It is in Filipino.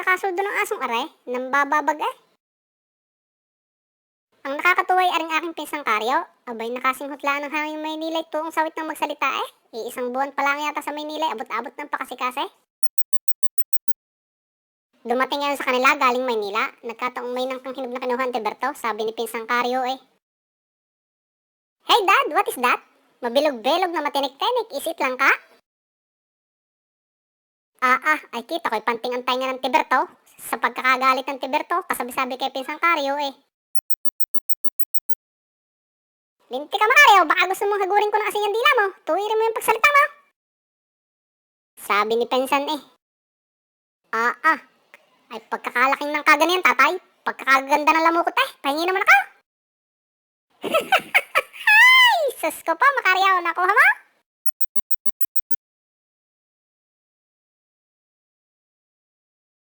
nakasuldo ng asong are, nang bababag eh. Ang nakakatuway aring aking pinsang Karyo, abay nakasinghutla ng hanging Maynila'y tuong sawit ng magsalita eh. Iisang buwan pa lang yata sa Maynila, abot-abot ng pakasikase. Dumating yan sa kanila galing Maynila, nagkataong may nangkang hinog na kinuha ang Tiberto, sabi ni pinsang Karyo eh. Hey dad, what is that? Mabilog-bilog na matinik-tinik, is it lang ka? Ay kita ko'y panting ang tainga ng Tiberto. Sa pagkakagalit ng Tiberto, kasabi-sabi kay pinsang Karyo eh. Linti ka Makaryo, baka gusto mong hagurin ko ng asin yung dila mo. Tuwirin mo yung pagsalita mo. Sabi ni Pensan eh. Ay pagkakalaking ng kaganyan tatay. Pagkakaganda ng lamukot eh. Pahingi naman ako. Ay, sus ko po Makaryo, nakuha mo?